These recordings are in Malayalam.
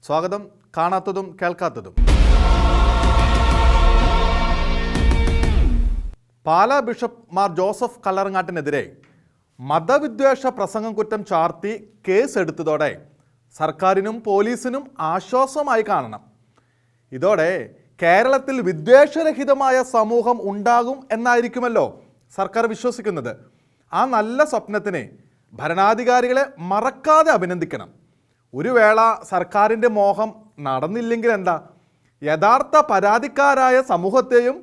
സ്വാഗതം. കാണാത്തതും കേൾക്കാത്തതും. പാലാ ബിഷപ്പ് മാർ ജോസഫ് കല്ലറങ്ങാട്ടിനെതിരെ മതവിദ്വേഷ പ്രസംഗം കുറ്റം ചാർത്തി കേസെടുത്തതോടെ സർക്കാരിനും പോലീസിനും ആശ്വാസമായി കാണണം. ഇതോടെ കേരളത്തിൽ വിദ്വേഷരഹിതമായ സമൂഹം ഉണ്ടാകും എന്നായിരിക്കുമല്ലോ സർക്കാർ വിശ്വസിക്കുന്നത്. ആ നല്ല സ്വപ്നത്തിന് ഭരണാധികാരികളെ മറക്കാതെ അഭിനന്ദിക്കണം. ഒരു വേള സർക്കാരിൻ്റെ മോഹം നടന്നില്ലെങ്കിൽ എന്താ, യഥാർത്ഥ പരാതിക്കാരായ സമൂഹത്തെയും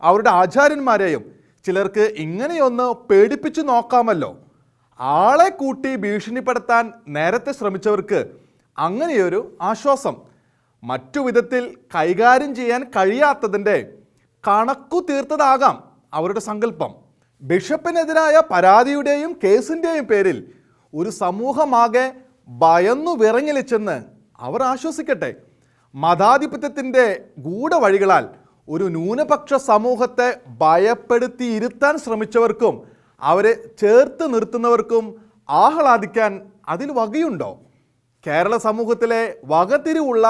അവരുടെ ആചാര്യന്മാരെയും ചിലർക്ക് ഇങ്ങനെയൊന്ന് പേടിപ്പിച്ചു നോക്കാമല്ലോ. ആളെ കൂട്ടി ഭീഷണിപ്പെടുത്താൻ നേരത്തെ ശ്രമിച്ചവർക്ക് അങ്ങനെയൊരു ആശ്വാസം. മറ്റു വിധത്തിൽ കൈകാര്യം ചെയ്യാൻ കഴിയാത്തതിൻ്റെ കണക്കു തീർത്തതാകാം അവരുടെ സങ്കല്പം. ബിഷപ്പിനെതിരായ പരാതിയുടെയും കേസിൻ്റെയും പേരിൽ ഒരു സമൂഹമാകെ ഭയന്നു വിറങ്ങലിച്ചെന്ന് അവർ ആശ്വസിക്കട്ടെ. മതാധിപത്യത്തിൻ്റെ ഗൂഢവഴികളാൽ ഒരു ന്യൂനപക്ഷ സമൂഹത്തെ ഭയപ്പെടുത്തിയിരുത്താൻ ശ്രമിച്ചവർക്കും അവരെ ചേർത്ത് നിർത്തുന്നവർക്കും ആഹ്ലാദിക്കാൻ അതിൽ വകയുണ്ടോ? കേരള സമൂഹത്തിലെ വകതിരിവുള്ള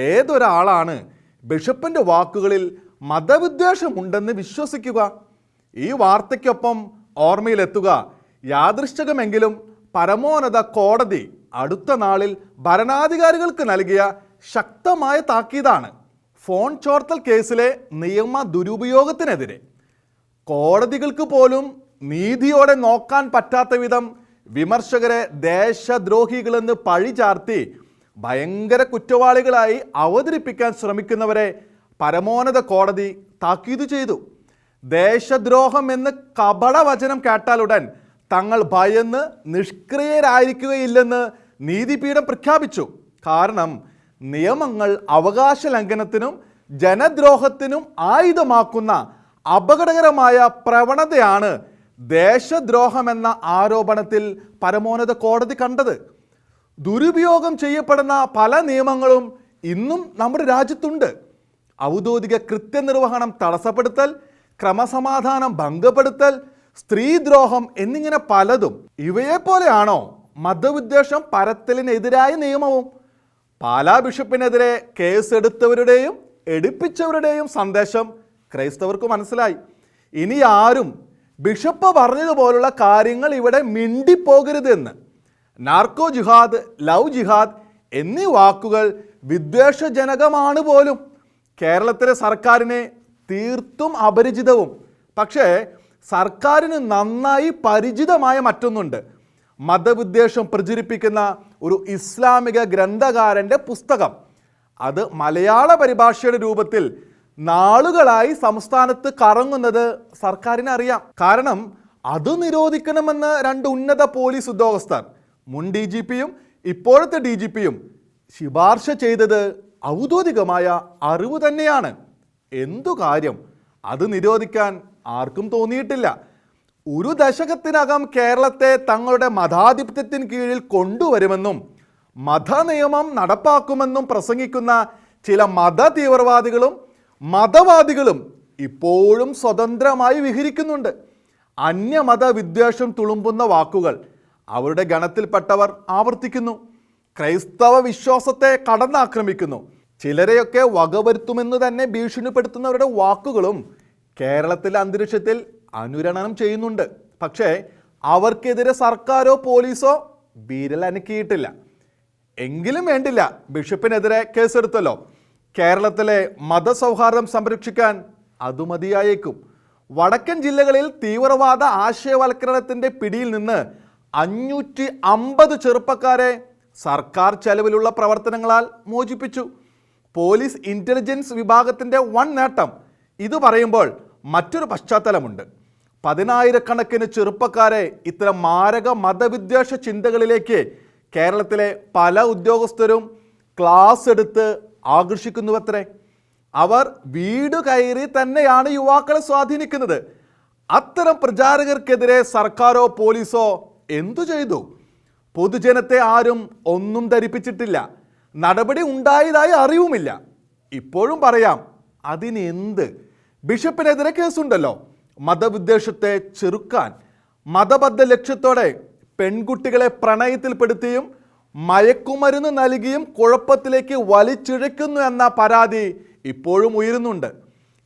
ഏതൊരാളാണ് ബിഷപ്പിൻ്റെ വാക്കുകളിൽ മതവിദ്വേഷമുണ്ടെന്ന് വിശ്വസിക്കുക? ഈ വാർത്തയ്ക്കൊപ്പം ഓർമ്മയിലെത്തുക, യാദൃശ്ചികമെങ്കിലും പരമോന്നത കോടതി അടുത്ത നാളിൽ ഭരണാധികാരികൾക്ക് നൽകിയ ശക്തമായ താക്കീതാണ്. ഫോൺ ചോർത്തൽ കേസിലെ നിയമ ദുരുപയോഗത്തിനെതിരെ കോടതികൾക്ക് പോലും നീതിയോടെ നോക്കാൻ പറ്റാത്ത വിധം വിമർശകരെ ദേശദ്രോഹികളെന്ന് പഴി ചാർത്തി ഭയങ്കര കുറ്റവാളികളായി അവതരിപ്പിക്കാൻ ശ്രമിക്കുന്നവരെ പരമോന്നത കോടതി താക്കീത് ചെയ്തു. ദേശദ്രോഹം എന്ന് കപടവചനം കേട്ടാലുടൻ തങ്ങൾ ഭയന്ന് നിഷ്ക്രിയരായിരിക്കുകയില്ലെന്ന് നീതിപീഠം പ്രഖ്യാപിച്ചു. കാരണം നിയമങ്ങൾ അവകാശ ലംഘനത്തിനും ജനദ്രോഹത്തിനും ആയുധമാക്കുന്ന അപകടകരമായ പ്രവണതയാണ് ദേശദ്രോഹമെന്ന ആരോപണത്തിൽ പരമോന്നത കോടതി കണ്ടത്. ദുരുപയോഗം ചെയ്യപ്പെടുന്ന പല നിയമങ്ങളും ഇന്നും നമ്മുടെ രാജ്യത്തുണ്ട്. ഔദ്യോഗിക കൃത്യനിർവഹണം തടസ്സപ്പെടുത്തൽ, ക്രമസമാധാനം ഭംഗപ്പെടുത്തൽ, സ്ത്രീദ്രോഹം എന്നിങ്ങനെ പലതും. ഇവയെപ്പോലെയാണോ മതവിദ്വേഷം പരത്തലിനെതിരായ നിയമവും? പാലാ ബിഷപ്പിനെതിരെ കേസെടുത്തവരുടെയും എടുപ്പിച്ചവരുടെയും സന്ദേശം ക്രൈസ്തവർക്ക് മനസ്സിലായി. ഇനി ആരും ബിഷപ്പ് പറഞ്ഞതുപോലുള്ള കാര്യങ്ങൾ ഇവിടെ മിണ്ടിപ്പോകരുതെന്ന്. നാർക്കോ ജിഹാദ്, ലവ് ജിഹാദ് എന്നീ വാക്കുകൾ വിദ്വേഷജനകമാണ് പോലും. കേരളത്തിലെ സർക്കാരിനെ തീർത്തും അപരിചിതവും. പക്ഷേ സർക്കാരിന് നന്നായി പരിചിതമായ മറ്റൊന്നുണ്ട്. മതവിദ്വേഷം പ്രചരിപ്പിക്കുന്ന ഒരു ഇസ്ലാമിക ഗ്രന്ഥകാരൻ്റെ പുസ്തകം. അത് മലയാള പരിഭാഷയുടെ രൂപത്തിൽ നാളുകളായി സംസ്ഥാനത്ത് കറങ്ങുന്നത് സർക്കാരിന് അറിയാം. കാരണം അത് നിരോധിക്കണമെന്ന് രണ്ട് ഉന്നത പോലീസ് ഉദ്യോഗസ്ഥർ, മുൻ DGPയും ഇപ്പോഴത്തെ DGPയും ശുപാർശ ചെയ്തത് ഔദ്യോഗികമായ അറിവ് തന്നെയാണ്. എന്തു കാര്യം അത് നിരോധിക്കാൻ ആർക്കും തോന്നിയിട്ടില്ല. ഒരു ദശകത്തിനകം കേരളത്തെ തങ്ങളുടെ മതാധിപത്യത്തിന് കീഴിൽ കൊണ്ടുവരുമെന്നും മതനിയമം നടപ്പാക്കുമെന്നും പ്രസംഗിക്കുന്ന ചില മത തീവ്രവാദികളും മതവാദികളും ഇപ്പോഴും സ്വതന്ത്രമായി വിഹരിക്കുന്നുണ്ട്. അന്യമത വിദ്വേഷം തുളുമ്പുന്ന വാക്കുകൾ അവരുടെ ഗണത്തിൽപ്പെട്ടവർ ആവർത്തിക്കുന്നു. ക്രൈസ്തവ വിശ്വാസത്തെ കടന്നാക്രമിക്കുന്നു. ചിലരെയൊക്കെ വകവരുത്തുമെന്ന് തന്നെ ഭീഷണിപ്പെടുത്തുന്നവരുടെ വാക്കുകളും കേരളത്തിലെ അന്തരീക്ഷത്തിൽ അനുരണനം ചെയ്യുന്നുണ്ട്. പക്ഷേ അവർക്കെതിരെ സർക്കാരോ പോലീസോ വിരലനക്കിയിട്ടില്ല. എങ്കിലും വേണ്ടില്ല, ബിഷപ്പിനെതിരെ കേസെടുത്തല്ലോ. കേരളത്തിലെ മതസൗഹാർദ്ദം സംരക്ഷിക്കാൻ അത് മതിയായേക്കും. വടക്കൻ ജില്ലകളിൽ തീവ്രവാദ ആശയവൽക്കരണത്തിൻ്റെ പിടിയിൽ നിന്ന് 550 ചെറുപ്പക്കാരെ സർക്കാർ ചെലവിലുള്ള പ്രവർത്തനങ്ങളാൽ മോചിപ്പിച്ചു. പോലീസ് ഇൻ്റലിജൻസ് വിഭാഗത്തിൻ്റെ വൻ നേട്ടം. ഇത് പറയുമ്പോൾ മറ്റൊരു പശ്ചാത്തലമുണ്ട്. 10,000-കണക്കിന് ചെറുപ്പക്കാരെ ഇത്തരം മാരക മതവിദ്വേഷ ചിന്തകളിലേക്ക് കേരളത്തിലെ പല ഉദ്യോഗസ്ഥരും ക്ലാസ് എടുത്ത് ആകർഷിക്കുന്നുവത്രേ. അവർ വീട് കയറി തന്നെയാണ് യുവാക്കളെ സ്വാധീനിക്കുന്നത്. അത്തരം പ്രചാരകർക്കെതിരെ സർക്കാരോ പോലീസോ എന്തു ചെയ്തു? പൊതുജനത്തെ ആരും ഒന്നും ധരിപ്പിച്ചിട്ടില്ല. നടപടി ഉണ്ടായതായി അറിവുമില്ല. ഇപ്പോഴും പറയാം, അതിനെന്ത്? ബിഷപ്പിനെതിരെ കേസുണ്ടല്ലോ. മതവിദ്വേഷത്തെ ചെറുക്കാൻ മതബദ്ധ ലക്ഷ്യത്തോടെ പെൺകുട്ടികളെ പ്രണയത്തിൽപ്പെടുത്തിയും മയക്കുമരുന്ന് നൽകിയും കുഴപ്പത്തിലേക്ക് വലിച്ചിഴയ്ക്കുന്നു എന്ന പരാതി ഇപ്പോഴും ഉയരുന്നുണ്ട്.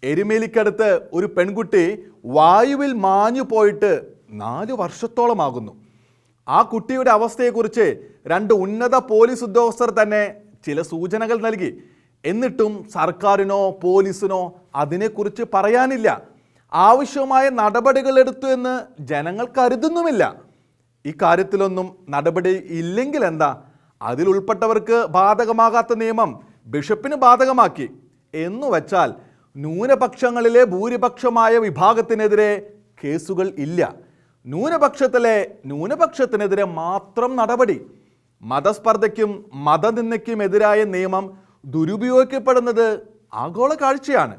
എരുമേലിക്കടുത്ത് ഒരു പെൺകുട്ടി വായുവിൽ മാഞ്ഞു പോയിട്ട് 4 വർഷത്തോളമാകുന്നു. ആ കുട്ടിയുടെ അവസ്ഥയെക്കുറിച്ച് 2 ഉന്നത പോലീസ് ഉദ്യോഗസ്ഥർ തന്നെ ചില സൂചനകൾ നൽകി. എന്നിട്ടും സർക്കാരിനോ പോലീസിനോ അതിനെക്കുറിച്ച് പറയാനില്ല. ആവശ്യമായ നടപടികൾ എടുത്തു എന്ന് ജനങ്ങൾ കരുതുന്നുമില്ല. ഇക്കാര്യത്തിലൊന്നും നടപടി ഇല്ലെങ്കിൽ എന്താ, അതിലുൾപ്പെട്ടവർക്ക് ബാധകമാകാത്ത നിയമം ബിഷപ്പിന് ബാധകമാക്കി എന്നു വച്ചാൽ ന്യൂനപക്ഷങ്ങളിലെ ഭൂരിപക്ഷമായ വിഭാഗത്തിനെതിരെ കേസുകൾ ഇല്ല. ന്യൂനപക്ഷത്തിനെതിരെ മാത്രം നടപടി. മതസ്പർദ്ധയ്ക്കും മതനിന്ദയ്ക്കുമെതിരായ നിയമം ദുരുപയോഗിക്കപ്പെടുന്നത് ആഗോള കാഴ്ചയാണ്.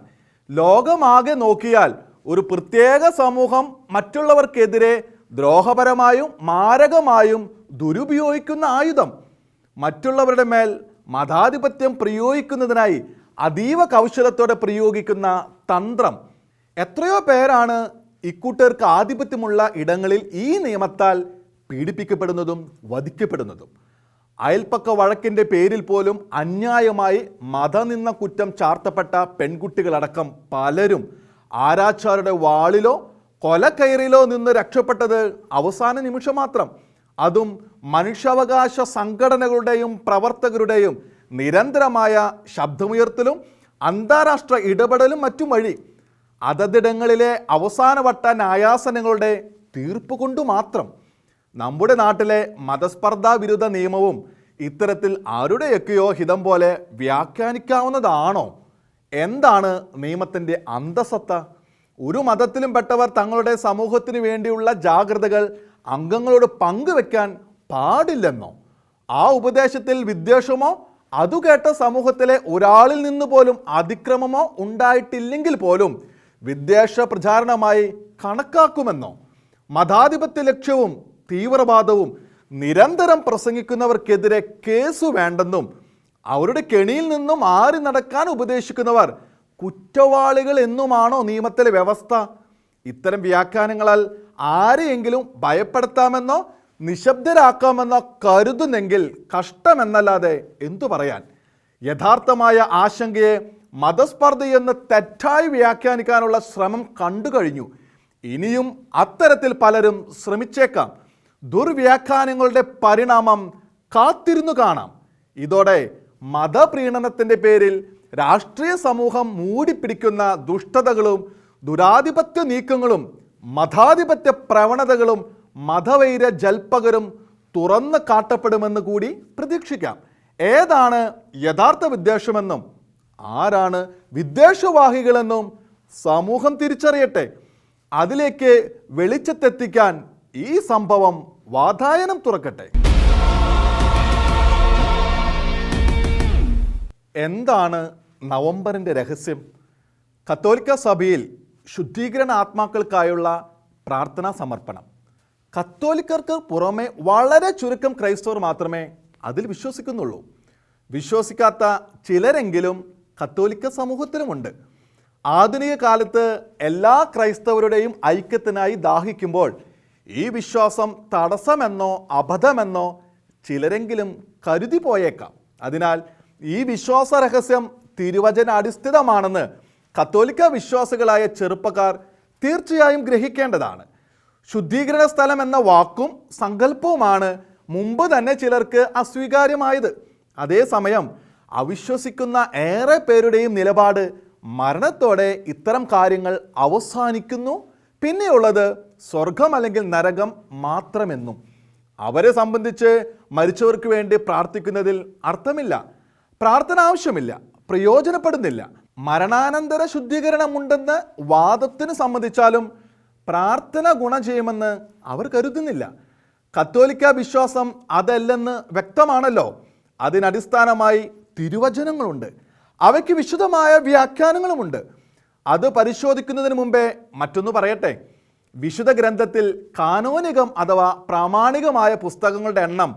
ലോകമാകെ നോക്കിയാൽ ഒരു പ്രത്യേക സമൂഹം മറ്റുള്ളവർക്കെതിരെ ദ്രോഹപരമായും മാരകമായും ദുരുപയോഗിക്കുന്ന ആയുധം, മറ്റുള്ളവരുടെ മേൽ മതാധിപത്യം പ്രയോഗിക്കുന്നതിനായി അതീവ കൗശലത്തോടെ പ്രയോഗിക്കുന്ന തന്ത്രം. എത്രയോ പേരാണ് ഇക്കൂട്ടർക്ക് ആധിപത്യമുള്ള ഇടങ്ങളിൽ ഈ നിയമത്താൽ പീഡിപ്പിക്കപ്പെടുന്നതും വധിക്കപ്പെടുന്നതും. അയൽപ്പക്ക വഴക്കിൻ്റെ പേരിൽ പോലും അന്യായമായി മതനിന്ദ കുറ്റം ചാർത്തപ്പെട്ട പെൺകുട്ടികളടക്കം പലരും ആരാച്ചാരുടെ വാളിലോ കൊലക്കയറിലോ നിന്ന് രക്ഷപ്പെട്ടത് അവസാന നിമിഷം മാത്രം. അതും മനുഷ്യാവകാശ സംഘടനകളുടെയും പ്രവർത്തകരുടെയും നിരന്തരമായ ശബ്ദമുയർത്തലും അന്താരാഷ്ട്ര ഇടപെടലും മറ്റും വഴി അതതിടങ്ങളിലെ അവസാനവട്ട ന്യായാസനങ്ങളുടെ തീർപ്പ് കൊണ്ടു മാത്രം. നമ്മുടെ നാട്ടിലെ മതസ്പർദ്ധാ വിരുദ്ധ നിയമവും ഇത്തരത്തിൽ ആരുടെയൊക്കെയോ ഹിതം പോലെ വ്യാഖ്യാനിക്കാവുന്നതാണോ? എന്താണ് നിയമത്തിൻ്റെ അന്തസത്ത? ഒരു മതത്തിലും പെട്ടവർ തങ്ങളുടെ സമൂഹത്തിന് വേണ്ടിയുള്ള ജാഗ്രതകൾ അംഗങ്ങളോട് പങ്കുവെക്കാൻ പാടില്ലെന്നോ? ആ ഉപദേശത്തിൽ വിദ്വേഷമോ അതു കേട്ട സമൂഹത്തിലെ ഒരാളിൽ നിന്ന് പോലും അതിക്രമമോ ഉണ്ടായിട്ടില്ലെങ്കിൽ പോലും വിദ്വേഷ പ്രചാരണമായി കണക്കാക്കുമെന്നോ? മതാധിപത്യ ലക്ഷ്യവും തീവ്രവാദവും നിരന്തരം പ്രസംഗിക്കുന്നവർക്കെതിരെ കേസ് വേണ്ടെന്നും അവരുടെ കെണിയിൽ നിന്നും മാറി നടക്കാൻ ഉപദേശിക്കുന്നവർ കുറ്റവാളികൾ എന്നുമാണോ നിയമത്തിലെ വ്യവസ്ഥ? ഇത്തരം വ്യാഖ്യാനങ്ങളാൽ ആരെയെങ്കിലും ഭയപ്പെടുത്താമെന്നോ നിശബ്ദരാക്കാമെന്നോ കരുതുന്നെങ്കിൽ കഷ്ടമെന്നല്ലാതെ എന്തു പറയാൻ? യഥാർത്ഥമായ ആശങ്കയെ മതസ്പർദ്ധയെന്ന് തെറ്റായി വ്യാഖ്യാനിക്കാനുള്ള ശ്രമം കണ്ടു കഴിഞ്ഞു. ഇനിയും അത്തരത്തിൽ പലരും ശ്രമിച്ചേക്കാം. ദുർവ്യാഖ്യാനങ്ങളുടെ പരിണാമം കാത്തിരുന്നു കാണാം. ഇതോടെ മതപ്രീണനത്തിൻ്റെ പേരിൽ രാഷ്ട്രീയ സമൂഹം മൂടിപ്പിടിക്കുന്ന ദുഷ്ടതകളും ദുരാധിപത്യ നീക്കങ്ങളും മതാധിപത്യ പ്രവണതകളും മതവൈര ജൽപ്പകരും തുറന്നു കാട്ടപ്പെടുമെന്ന് കൂടി പ്രതീക്ഷിക്കാം. ഏതാണ് യഥാർത്ഥ വിദ്വേഷമെന്നും ആരാണ് വിദ്വേഷവാഹികളെന്നും സമൂഹം തിരിച്ചറിയട്ടെ. അതിലേക്ക് വെളിച്ചത്തെത്തിക്കാൻ ഈ സംഭവം വാതായനം തുറക്കട്ടെ. എന്താണ് നവംബറിൻ്റെ രഹസ്യം? കത്തോലിക്ക സഭയിൽ ശുദ്ധീകരണ ആത്മാക്കൾക്കായുള്ള പ്രാർത്ഥനാ സമർപ്പണം. കത്തോലിക്കർക്ക് പുറമെ വളരെ ചുരുക്കം ക്രൈസ്തവർ മാത്രമേ അതിൽ വിശ്വസിക്കുന്നുള്ളൂ. വിശ്വസിക്കാത്ത ചിലരെങ്കിലും കത്തോലിക്ക സമൂഹത്തിലുമുണ്ട്. ആധുനിക കാലത്ത് എല്ലാ ക്രൈസ്തവരുടെയും ഐക്യത്തിനായി ദാഹിക്കുമ്പോൾ ഈ വിശ്വാസം തടസ്സമെന്നോ അബദ്ധമെന്നോ ചിലരെങ്കിലും കരുതി പോയേക്കാം. അതിനാൽ ഈ വിശ്വാസ രഹസ്യം തിരുവചനാടിസ്ഥിതമാണെന്ന് കത്തോലിക്ക വിശ്വാസികളായ ചെറുപ്പക്കാർ തീർച്ചയായും ഗ്രഹിക്കേണ്ടതാണ്. ശുദ്ധീകരണ സ്ഥലം എന്ന വാക്കും സങ്കല്പവുമാണ് മുമ്പ് തന്നെ ചിലർക്ക് അസ്വീകാര്യമായത്. അതേസമയം അവിശ്വസിക്കുന്ന ഏറെ പേരുടെയും നിലപാട് മരണത്തോടെ ഇത്തരം കാര്യങ്ങൾ അവസാനിക്കുന്നു, പിന്നെയുള്ളത് സ്വർഗം അല്ലെങ്കിൽ നരകം മാത്രമെന്നും. അവരെ സംബന്ധിച്ച് മരിച്ചവർക്ക് വേണ്ടി പ്രാർത്ഥിക്കുന്നതിൽ അർത്ഥമില്ല, പ്രാർത്ഥന ആവശ്യമില്ല, പ്രയോജനപ്പെടുന്നില്ല. മരണാനന്തര ശുദ്ധീകരണമുണ്ടെന്ന് വാദത്തിന് സമ്മതിച്ചാലും പ്രാർത്ഥന ഗുണം ചെയ്യുമെന്ന് അവർ കരുതുന്നില്ല. കത്തോലിക്ക വിശ്വാസം അതല്ലെന്ന് വ്യക്തമാണല്ലോ. അതിനടിസ്ഥാനമായി തിരുവചനങ്ങളുണ്ട്, അവയ്ക്ക് വിശദമായ വ്യാഖ്യാനങ്ങളുമുണ്ട്. അത് പരിശോധിക്കുന്നതിന് മുമ്പേ മറ്റൊന്ന് പറയട്ടെ. വിശുദ്ധ ഗ്രന്ഥത്തിൽ കാനോനികം അഥവാ പ്രാമാണികമായ പുസ്തകങ്ങളുടെ എണ്ണം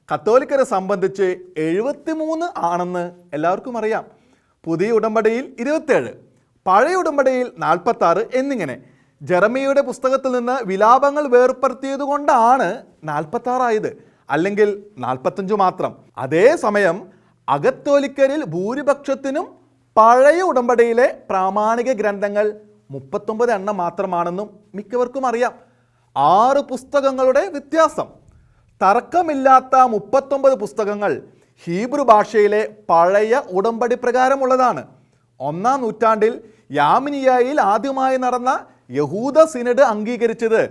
കത്തോലിക്കരെ സംബന്ധിച്ച് 73 ആണെന്ന് എല്ലാവർക്കും അറിയാം. പുതിയ ഉടമ്പടിയിൽ 27, പഴയ ഉടമ്പടിയിൽ 46 എന്നിങ്ങനെ. ജെറമിയയുടെ പുസ്തകത്തിൽ നിന്ന് വിലാപങ്ങൾ വേർപ്പെടുത്തിയത് കൊണ്ടാണ് 46 ആയത്. അല്ലെങ്കിൽ 45 മാത്രം. അതേസമയം അകത്തോലിക്കരിൽ ഭൂരിപക്ഷത്തിനും പഴയ ഉടമ്പടിയിലെ പ്രാമാണിക ഗ്രന്ഥങ്ങൾ 39 എണ്ണം മാത്രമാണെന്നും മിക്കവർക്കും അറിയാം. 6 പുസ്തകങ്ങളുടെ വ്യത്യാസം. തർക്കമില്ലാത്ത 39 പുസ്തകങ്ങൾ ഹീബ്രു ഭാഷയിലെ പഴയ ഉടമ്പടി പ്രകാരമുള്ളതാണ്. 1-ാം നൂറ്റാണ്ടിൽ യാമിനിയായിൽ ആദ്യമായി നടന്ന യഹൂദ സിനഡ് അംഗീകരിച്ചത്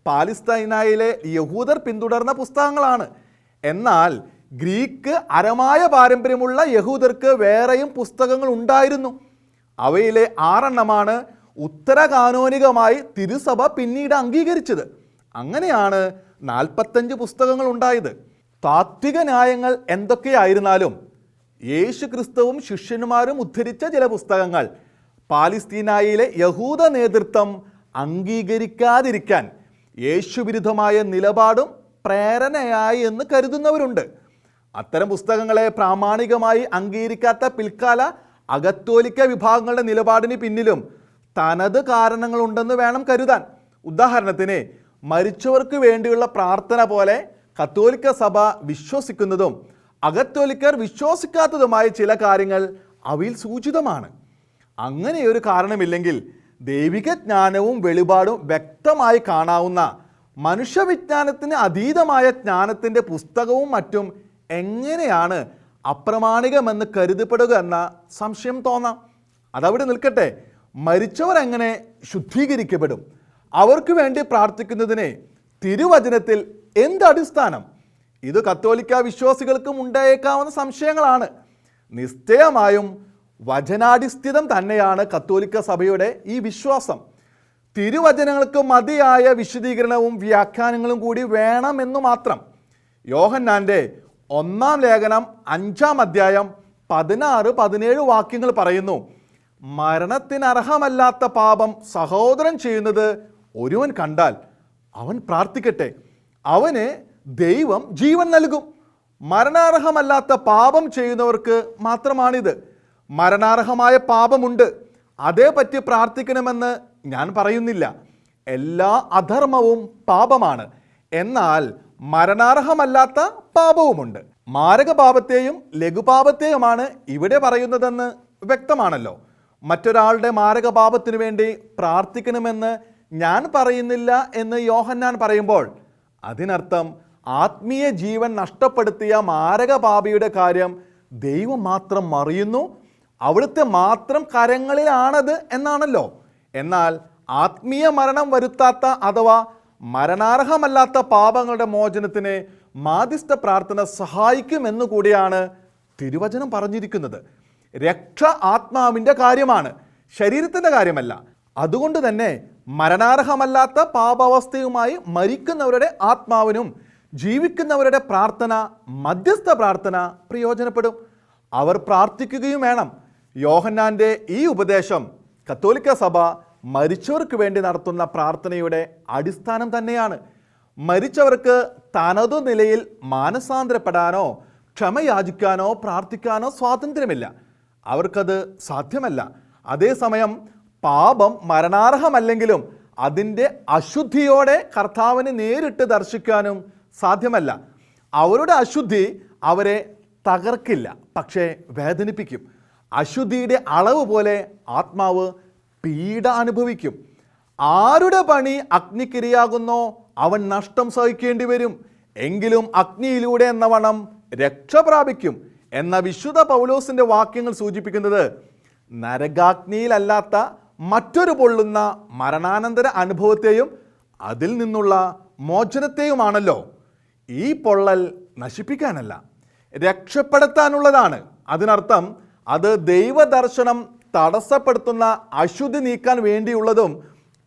പാലസ്തീനയിലെ യഹൂദർ പിന്തുടർന്ന പുസ്തകങ്ങളാണ്. എന്നാൽ ഗ്രീക്ക് അരമായ പാരമ്പര്യമുള്ള യഹൂദർക്ക് വേറെയും പുസ്തകങ്ങൾ ഉണ്ടായിരുന്നു. അവയിലെ 6 എണ്ണമാണ് ഉത്തരകാനോനികമായി തിരുസഭ പിന്നീട് അംഗീകരിച്ചത്. അങ്ങനെയാണ് 45 പുസ്തകങ്ങൾ ഉണ്ടായത്. താത്വിക ന്യായങ്ങൾ എന്തൊക്കെയായിരുന്നാലും യേശു ക്രിസ്തുവും ശിഷ്യന്മാരും ഉദ്ധരിച്ച ചില പുസ്തകങ്ങൾ പാലസ്തീനയിലെ യഹൂദ നേതൃത്വം അംഗീകരിക്കാതിരിക്കാൻ യേശുവിരുദ്ധമായ നിലപാടും പ്രേരണയായി എന്ന് കരുതുന്നവരുണ്ട്. അത്തരം പുസ്തകങ്ങളെ പ്രാമാണികമായി അംഗീകരിക്കാത്ത പിൽക്കാല അകത്തോലിക്ക വിഭാഗങ്ങളുടെ നിലപാടിന് പിന്നിലും തനത് കാരണങ്ങളുണ്ടെന്ന് വേണം കരുതാൻ. ഉദാഹരണത്തിന്, മരിച്ചവർക്ക് വേണ്ടിയുള്ള പ്രാർത്ഥന പോലെ കത്തോലിക്ക സഭ വിശ്വസിക്കുന്നതും അകത്തോലിക്കർ വിശ്വസിക്കാത്തതുമായ ചില കാര്യങ്ങൾ അവയിൽ സൂചിതമാണ്. അങ്ങനെയൊരു കാരണമില്ലെങ്കിൽ ദൈവിക ജ്ഞാനവും വെളിപാടും വ്യക്തമായി കാണാവുന്ന മനുഷ്യവിജ്ഞാനത്തിന് അതീതമായ ജ്ഞാനത്തിൻ്റെ പുസ്തകവും മറ്റും എങ്ങനെയാണ് അപ്രമാണികമെന്ന് കരുതപ്പെടുക എന്ന സംശയം തോന്നാം. അതവിടെ നിൽക്കട്ടെ. മരിച്ചവർ എങ്ങനെ ശുദ്ധീകരിക്കപ്പെടും? അവർക്ക് വേണ്ടി പ്രാർത്ഥിക്കുന്നതിന് തിരുവചനത്തിൽ എന്ത് അടിസ്ഥാനം? ഇത് കത്തോലിക്ക വിശ്വാസികൾക്കും ഉണ്ടായേക്കാവുന്ന സംശയങ്ങളാണ്. നിശ്ചയമായും വചനാടിസ്ഥിതം തന്നെയാണ് കത്തോലിക്ക സഭയുടെ ഈ വിശ്വാസം. തിരുവചനങ്ങൾക്ക് മതിയായ വിശദീകരണവും വ്യാഖ്യാനങ്ങളും കൂടി വേണമെന്നു മാത്രം. യോഹന്നാൻ്റെ 1-ാം ലേഖനം 5-ാം അധ്യായം 16-17 വാക്യങ്ങൾ പറയുന്നു, മരണത്തിനർഹമല്ലാത്ത പാപം സഹോദരൻ ചെയ്യുന്നത് ഒരുവൻ കണ്ടാൽ അവൻ പ്രാർത്ഥിക്കട്ടെ, അവന് ദൈവം ജീവൻ നൽകും. മരണാർഹമല്ലാത്ത പാപം ചെയ്യുന്നവർക്ക് മാത്രമാണിത്. മരണാർഹമായ പാപമുണ്ട്, അതേപറ്റി പ്രാർത്ഥിക്കണമെന്ന് ഞാൻ പറയുന്നില്ല. എല്ലാ അധർമ്മവും പാപമാണ്, എന്നാൽ മരണാർഹമല്ലാത്ത പാപവുമുണ്ട്. മാരക പാപത്തെയും ലഘുപാപത്തെയുമാണ് ഇവിടെ പറയുന്നതെന്ന് വ്യക്തമാണല്ലോ. മറ്റൊരാളുടെ മാരക പാപത്തിനു വേണ്ടി പ്രാർത്ഥിക്കണമെന്ന് ഞാൻ പറയുന്നില്ല എന്ന് യോഹന്നാൻ പറയുമ്പോൾ അതിനർത്ഥം ആത്മീയ ജീവൻ നഷ്ടപ്പെടുത്തിയ മാരകപാപിയുടെ കാര്യം ദൈവം മാത്രം അറിയുന്നു, അവിടുത്തെ മാത്രം കരങ്ങളിലാണത് എന്നാണല്ലോ. എന്നാൽ ആത്മീയ മരണം വരുത്താത്ത അഥവാ മരണാർഹമല്ലാത്ത പാപങ്ങളുടെ മോചനത്തിന് മാധ്യസ്ഥ പ്രാർത്ഥന സഹായിക്കുമെന്നു കൂടിയാണ് തിരുവചനം പറഞ്ഞിരിക്കുന്നത്. രക്ഷ ആത്മാവിൻ്റെ കാര്യമാണ്, ശരീരത്തിൻ്റെ കാര്യമല്ല. അതുകൊണ്ട് തന്നെ മരണാർഹമല്ലാത്ത പാപാവസ്ഥയുമായി മരിക്കുന്നവരുടെ ആത്മാവിനും ജീവിക്കുന്നവരുടെ പ്രാർത്ഥന, മധ്യസ്ഥ പ്രാർത്ഥന പ്രയോജനപ്പെടും. അവർ പ്രാർത്ഥിക്കുകയും വേണം. യോഹന്നാൻ്റെ ഈ ഉപദേശം കത്തോലിക്ക സഭ മരിച്ചവർക്ക് വേണ്ടി നടത്തുന്ന പ്രാർത്ഥനയുടെ അടിസ്ഥാനം തന്നെയാണ്. മരിച്ചവർക്ക് തനതു നിലയിൽ മാനസാന്തരപ്പെടാനോ ക്ഷമയാചിക്കാനോ പ്രാർത്ഥിക്കാനോ സ്വാതന്ത്ര്യമില്ല. അവർക്കത് സാധ്യമല്ല. അതേസമയം പാപം മരണാർഹമല്ലെങ്കിലും അതിൻ്റെ അശുദ്ധിയോടെ കർത്താവിനെ നേരിട്ട് ദർശിക്കാനും സാധ്യമല്ല. അവരുടെ അശുദ്ധി അവരെ തകർക്കില്ല, പക്ഷേ വേദനിപ്പിക്കും. അശുദ്ധിയുടെ അളവ് പോലെ ആത്മാവ് പീഡ അനുഭവിക്കും. ആരുടെ പണി അഗ്നിക്കിരയാകുന്നോ അവൻ നഷ്ടം സഹിക്കേണ്ടി വരും, എങ്കിലും അഗ്നിയിലൂടെ എന്നവണ്ണം രക്ഷ പ്രാപിക്കും എന്ന വിശുദ്ധ പൗലോസിൻ്റെ വാക്യങ്ങൾ സൂചിപ്പിക്കുന്നത് നരകാഗ്നിയിലല്ലാത്ത മറ്റൊരു പൊള്ളുന്ന മരണാനന്തര അനുഭവത്തെയും അതിൽ നിന്നുള്ള മോചനത്തെയുമാണല്ലോ. ഈ പൊള്ളൽ നശിപ്പിക്കാനല്ല, രക്ഷപ്പെടുത്താനുള്ളതാണ്. അതിനർത്ഥം അത് ദൈവദർശനം തടസ്സപ്പെടുത്തുന്ന അശുദ്ധി നീക്കാൻ വേണ്ടിയുള്ളതും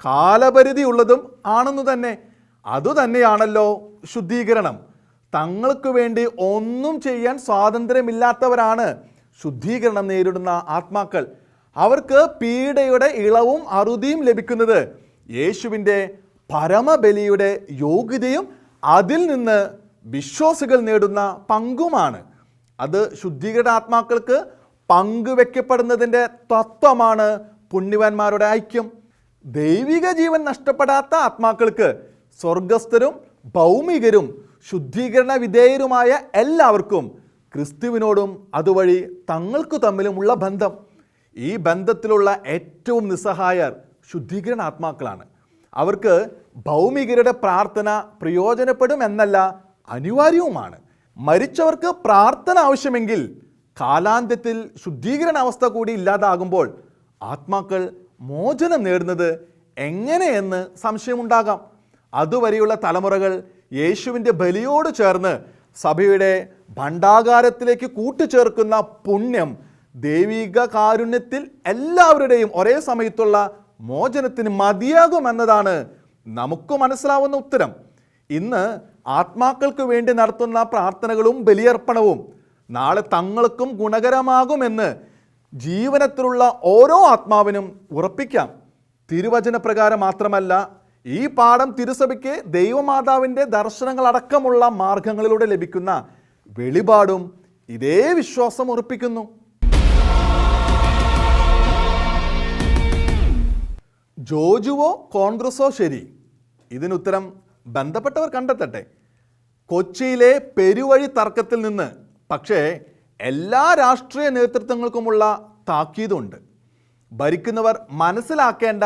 കാലപരിധിയുള്ളതും ആണെന്നു തന്നെ. അതുതന്നെയാണല്ലോ ശുദ്ധീകരണം. തങ്ങൾക്ക് വേണ്ടി ഒന്നും ചെയ്യാൻ സ്വാതന്ത്ര്യമില്ലാത്തവരാണ് ശുദ്ധീകരണം നേരിടുന്ന ആത്മാക്കൾ. അവർക്ക് പീഡയുടെ ഇളവും അറുതിയും ലഭിക്കുന്നത് യേശുവിൻ്റെ പരമബലിയുടെ യോഗ്യതയും അതിൽ നിന്ന് വിശ്വാസികൾ നേടുന്ന പങ്കുമാണ്. അത് ശുദ്ധീകരണ ആത്മാക്കൾക്ക് പങ്കുവെക്കപ്പെടുന്നതിൻ്റെ തത്വമാണ് പുണ്യവാന്മാരുടെ ഐക്യം. ദൈവിക ജീവൻ നഷ്ടപ്പെടാത്ത ആത്മാക്കൾക്ക് സ്വർഗസ്ഥരും ഭൗമികരും ശുദ്ധീകരണ വിധേയരുമായ എല്ലാവർക്കും ക്രിസ്തുവിനോടും അതുവഴി തങ്ങൾക്ക് തമ്മിലുമുള്ള ബന്ധം. ഈ ബന്ധത്തിലുള്ള ഏറ്റവും നിസ്സഹായർ ശുദ്ധീകരണ ആത്മാക്കളാണ്. അവർക്ക് ഭൗമികരുടെ പ്രാർത്ഥന പ്രയോജനപ്പെടും എന്നല്ല, അനിവാര്യവുമാണ്. മരിച്ചവർക്ക് പ്രാർത്ഥന ആവശ്യമെങ്കിൽ കാലാന്ത്യത്തിൽ ശുദ്ധീകരണ അവസ്ഥ കൂടി ഇല്ലാതാകുമ്പോൾ ആത്മാക്കൾ മോചനം നേടുന്നത് എങ്ങനെയെന്ന് സംശയമുണ്ടാകാം. അതുവരെയുള്ള തലമുറകൾ യേശുവിൻ്റെ ബലിയോട് ചേർന്ന് സഭയുടെ ഭണ്ഡാകാരത്തിലേക്ക് കൂട്ടിച്ചേർക്കുന്ന പുണ്യം ദൈവിക കാരുണ്യത്തിൽ എല്ലാവരുടെയും ഒരേ സമയത്തുള്ള മോചനത്തിന് മതിയാകുമെന്നതാണ് നമുക്ക് മനസ്സിലാവുന്ന ഉത്തരം. ഇന്ന് ആത്മാക്കൾക്ക് വേണ്ടി നടത്തുന്ന പ്രാർത്ഥനകളും ബലിയർപ്പണവും നാളെ തങ്ങൾക്കും ഗുണകരമാകുമെന്ന് ജീവനത്തിലുള്ള ഓരോ ആത്മാവിനും ഉറപ്പിക്കാം. തിരുവചന പ്രകാരം മാത്രമല്ല, ഈ പാഠം തിരുസഭയ്ക്ക് ദൈവമാതാവിൻ്റെ ദർശനങ്ങളടക്കമുള്ള മാർഗങ്ങളിലൂടെ ലഭിക്കുന്ന വെളിപാടും ഇതേ വിശ്വാസം ഉറപ്പിക്കുന്നു. ജോജുവോ കോൺഗ്രസോ ശരി? ഇതിനുത്തരം ബന്ധപ്പെട്ടവർ കണ്ടെത്തട്ടെ. കൊച്ചിയിലെ പെരുവഴി തർക്കത്തിൽ നിന്ന് പക്ഷേ എല്ലാ രാഷ്ട്രീയ നേതൃത്വങ്ങൾക്കുമുള്ള താക്കീതുണ്ട്. ഭരിക്കുന്നവർ മനസ്സിലാക്കേണ്ട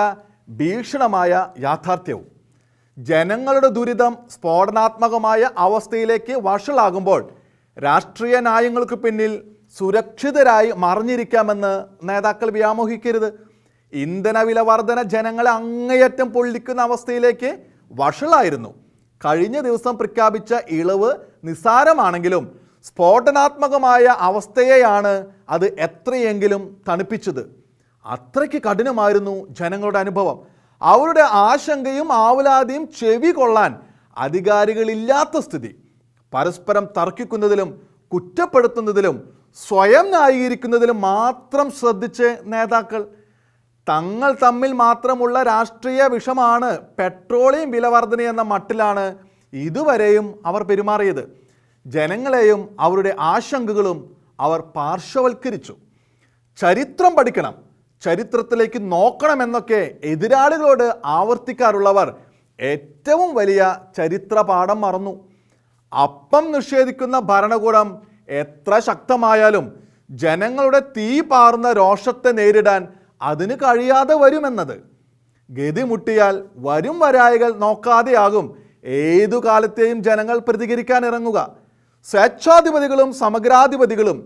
ഭീഷണമായ യാഥാർത്ഥ്യവും. ജനങ്ങളുടെ ദുരിതം സ്ഫോടനാത്മകമായ അവസ്ഥയിലേക്ക് വഷളാകുമ്പോൾ രാഷ്ട്രീയ ന്യായങ്ങൾക്ക് പിന്നിൽ സുരക്ഷിതരായി മറിഞ്ഞിരിക്കാമെന്ന് നേതാക്കൾ വ്യാമോഹിക്കരുത്. ഇന്ധനവില വർധന ജനങ്ങളെ അങ്ങേയറ്റം പൊള്ളിക്കുന്ന അവസ്ഥയിലേക്ക് വഷളായിരുന്നു. കഴിഞ്ഞ ദിവസം പ്രഖ്യാപിച്ച ഇളവ് നിസ്സാരമാണെങ്കിലും സ്ഫോടനാത്മകമായ അവസ്ഥയെയാണ് അത് എത്രയെങ്കിലും തണുപ്പിച്ചത്. അത്രയ്ക്ക് കഠിനമായിരുന്നു ജനങ്ങളുടെ അനുഭവം. അവരുടെ ആശങ്കയും ആവലാതിയും ചെവി കൊള്ളാൻ അധികാരികളില്ലാത്ത സ്ഥിതി. പരസ്പരം തർക്കിക്കുന്നതിലും കുറ്റപ്പെടുത്തുന്നതിലും സ്വയം ന്യായീകരിക്കുന്നതിലും മാത്രം ശ്രദ്ധിച്ച് നേതാക്കൾ തങ്ങൾ തമ്മിൽ മാത്രമുള്ള രാഷ്ട്രീയ വിഷമാണ് പെട്രോളിയം വിലവർധന എന്ന മട്ടിലാണ് ഇതുവരെയും അവർ പെരുമാറിയത്. ജനങ്ങളെയും അവരുടെ ആശങ്കകളും അവർ പാർശ്വവൽക്കരിച്ചു. ചരിത്രം പഠിക്കണം, ചരിത്രത്തിലേക്ക് നോക്കണമെന്നൊക്കെ എതിരാളികളോട് ആവർത്തിക്കാറുള്ളവർ ഏറ്റവും വലിയ ചരിത്ര പാഠം മറന്നു. അപ്പം നിഷേധിക്കുന്ന ഭരണകൂടം എത്ര ശക്തമായാലും ജനങ്ങളുടെ തീ പാർന്ന രോഷത്തെ നേരിടാൻ അതിന് കഴിയാതെ വരുമെന്നത്. ഗതി മുട്ടിയാൽ വരും വരായികൾ നോക്കാതെയാകും ഏതു കാലത്തെയും ജനങ്ങൾ പ്രതികരിക്കാൻ ഇറങ്ങുക. സ്വേച്ഛാധിപതികളും സമഗ്രാധിപതികളും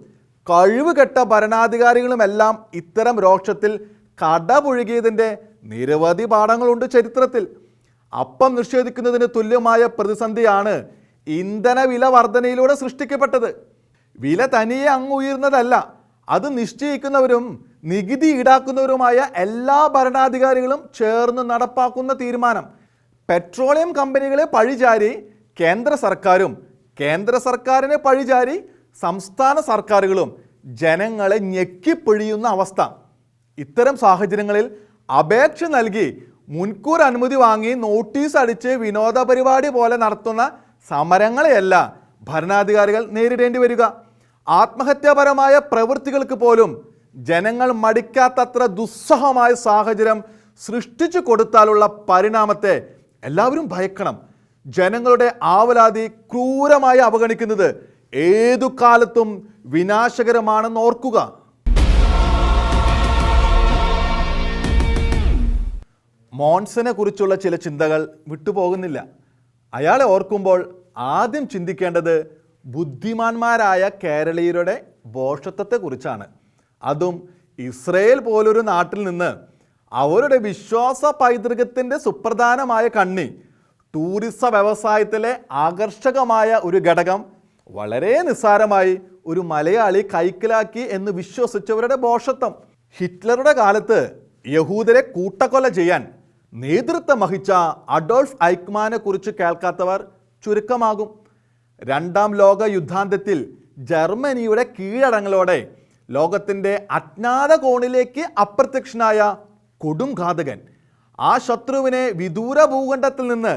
കഴിവുകെട്ട ഭരണാധികാരികളുമെല്ലാം ഇത്തരം രോഷത്തിൽ കടപുഴുകിയതിൻ്റെ നിരവധി പാഠങ്ങളുണ്ട് ചരിത്രത്തിൽ. അപ്പം നിഷേധിക്കുന്നതിന് തുല്യമായ പ്രതിസന്ധിയാണ് ഇന്ധനവില വർധനയിലൂടെ സൃഷ്ടിക്കപ്പെട്ടത്. വില തനിയെ ഉയർന്നതല്ല, അത് നിശ്ചയിക്കുന്നവരും നികുതി ഈടാക്കുന്നവരുമായ എല്ലാ ഭരണാധികാരികളും ചേർന്ന് നടപ്പാക്കുന്ന തീരുമാനം. പെട്രോളിയം കമ്പനികളെ പഴിചാരി കേന്ദ്ര സർക്കാരും കേന്ദ്ര സർക്കാരിനെ പഴിചാരി സംസ്ഥാന സർക്കാരുകളും ജനങ്ങളെ ഞെക്കിപ്പൊഴിയുന്ന അവസ്ഥ. ഇത്തരം സാഹചര്യങ്ങളിൽ അപേക്ഷ നൽകി മുൻകൂർ അനുമതി വാങ്ങി നോട്ടീസ് അടിച്ച് വിനോദ പരിപാടി പോലെ നടത്തുന്ന സമരങ്ങളെയല്ല ഭരണാധികാരികൾ നേരിടേണ്ടി വരിക. ആത്മഹത്യാപരമായ പ്രവൃത്തികൾക്ക് പോലും ജനങ്ങൾ മടിക്കാത്തത്ര ദുസ്സഹമായ സാഹചര്യം സൃഷ്ടിച്ചു കൊടുത്താലുള്ള പരിണാമത്തെ എല്ലാവരും ഭയക്കണം. ജനങ്ങളുടെ ആവലാതി ക്രൂരമായി അവഗണിക്കുന്നത് ഏതു കാലത്തും വിനാശകരമാണെന്ന് ഓർക്കുക. മോൻസനെ കുറിച്ചുള്ള ചില ചിന്തകൾ വിട്ടുപോകുന്നില്ല. അയാളെ ഓർക്കുമ്പോൾ ആദ്യം ചിന്തിക്കേണ്ടത് ബുദ്ധിമാന്മാരായ കേരളീയരുടെ ഭോഷത്വത്തെക്കുറിച്ചാണ്. അതും ഇസ്രയേൽ പോലൊരു നാട്ടിൽ നിന്ന് അവരുടെ വിശ്വാസ പൈതൃകത്തിൻ്റെ സുപ്രധാനമായ കണ്ണി ടൂറിസം വ്യവസായത്തിലെ ആകർഷകമായ ഒരു ഘടകം വളരെ നിസ്സാരമായി ഒരു മലയാളി കൈക്കലാക്കി എന്ന് വിശ്വസിച്ചവരുടെ ഭോഷത്വം. ഹിറ്റ്ലറുടെ കാലത്ത് യഹൂദരെ കൂട്ടക്കൊല ചെയ്യാൻ നേതൃത്വം വഹിച്ച അഡോൾഫ് ഐക്മാനെ കുറിച്ച് കേൾക്കാത്തവർ ചുരുക്കമാകും. രണ്ടാം ലോക യുദ്ധാന്തത്തിൽ ജർമ്മനിയുടെ കീഴടങ്ങലോടെ ലോകത്തിൻ്റെ അജ്ഞാത കോണിലേക്ക് അപ്രത്യക്ഷനായ കൊടുംഘാതകൻ ആ ശത്രുവിനെ വിദൂര ഭൂഖണ്ഡത്തിൽ നിന്ന്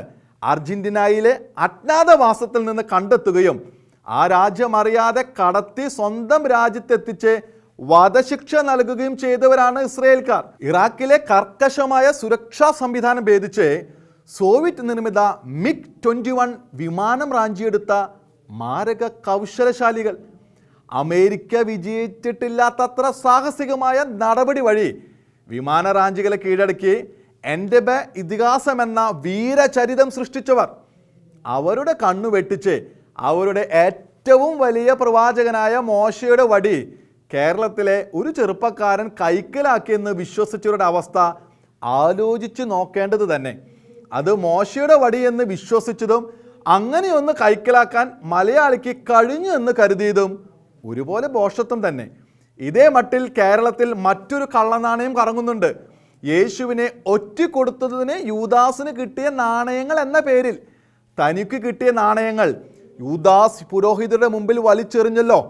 അർജന്റീനയിലെ അജ്ഞാതവാസത്തിൽ നിന്ന് കണ്ടെത്തുകയും ആ രാജ്യം അറിയാതെ കടത്തി സ്വന്തം രാജ്യത്തെത്തിച്ച് വധശിക്ഷ നൽകുകയും ചെയ്തവരാണ് ഇസ്രയേൽക്കാർ. ഇറാഖിലെ കർക്കശമായ സുരക്ഷാ സംവിധാനം ഭേദിച്ച് സോവിയറ്റ് നിർമ്മിത MiG-21 വിമാനം റാഞ്ചിയെടുത്ത മാരക കൗശലശാലികൾ. അമേരിക്ക വിജയിച്ചിട്ടില്ലാത്തത്ര സാഹസികമായ നടപടി വഴി വിമാന റാഞ്ചികളെ കീഴടക്കി എൻഡെബെ ഇതിഹാസമെന്ന വീരചരിതം സൃഷ്ടിച്ചവർ. അവരുടെ കണ്ണു വെട്ടിച്ച് അവരുടെ ഏറ്റവും വലിയ പ്രവാചകനായ മോശയുടെ വടി കേരളത്തിലെ ഒരു ചെറുപ്പക്കാരൻ കൈക്കലാക്കിയെന്ന് വിശ്വസിച്ചവരുടെ അവസ്ഥ ആലോചിച്ച് നോക്കേണ്ടത് തന്നെ. അത് മോശയുടെ വടിയെന്ന് വിശ്വസിച്ചതും അങ്ങനെയൊന്ന് കൈക്കലാക്കാൻ മലയാളിക്ക് കഴിഞ്ഞു എന്ന് കരുതിയതും ഒരുപോലെ ഭോഷത്വം തന്നെ. ഇതേ മട്ടിൽ കേരളത്തിൽ മറ്റൊരു കള്ളനാണയം കറങ്ങുന്നുണ്ട്. യേശുവിനെ ഒറ്റിക്കൊടുത്തതിന് യൂദാസിന് കിട്ടിയ നാണയങ്ങൾ എന്ന പേരിൽ തനിക്ക് കിട്ടിയ നാണയങ്ങൾ യൂദാസ് പുരോഹിതരുടെ മുമ്പിൽ വലിച്ചെറിഞ്ഞല്ലോ.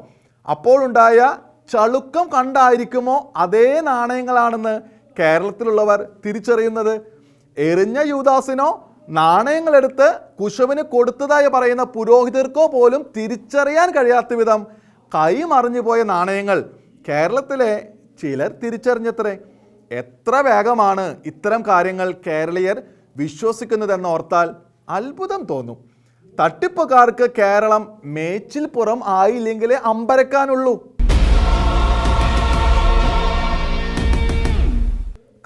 അപ്പോഴുണ്ടായ ചളുക്കം കണ്ടായിരിക്കുമോ അതേ നാണയങ്ങളാണെന്ന് കേരളത്തിലുള്ളവർ തിരിച്ചറിയുന്നത്? എറിഞ്ഞ യൂദാസിനോ നാണയങ്ങളെടുത്ത് കുശവന് കൊടുത്തതായി പറയുന്ന പുരോഹിതർക്കോ പോലും തിരിച്ചറിയാൻ കഴിയാത്ത വിധം കൈമറിഞ്ഞു പോയ നാണയങ്ങൾ കേരളത്തിലെ ചിലർ തിരിച്ചറിഞ്ഞത്രേ. എത്ര വേഗമാണ് ഇത്തരം കാര്യങ്ങൾ കേരളീയർ വിശ്വസിക്കുന്നതെന്ന് ഓർത്താൽ അത്ഭുതം തോന്നും. തട്ടിപ്പുകാർക്ക് കേരളം മേച്ചിൽ പുറം ആയില്ലെങ്കിലേ അമ്പരക്കാനുള്ളൂ.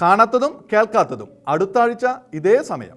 കാണാത്തതും കേൾക്കാത്തതും അടുത്ത ആഴ്ച ഇതേ സമയം.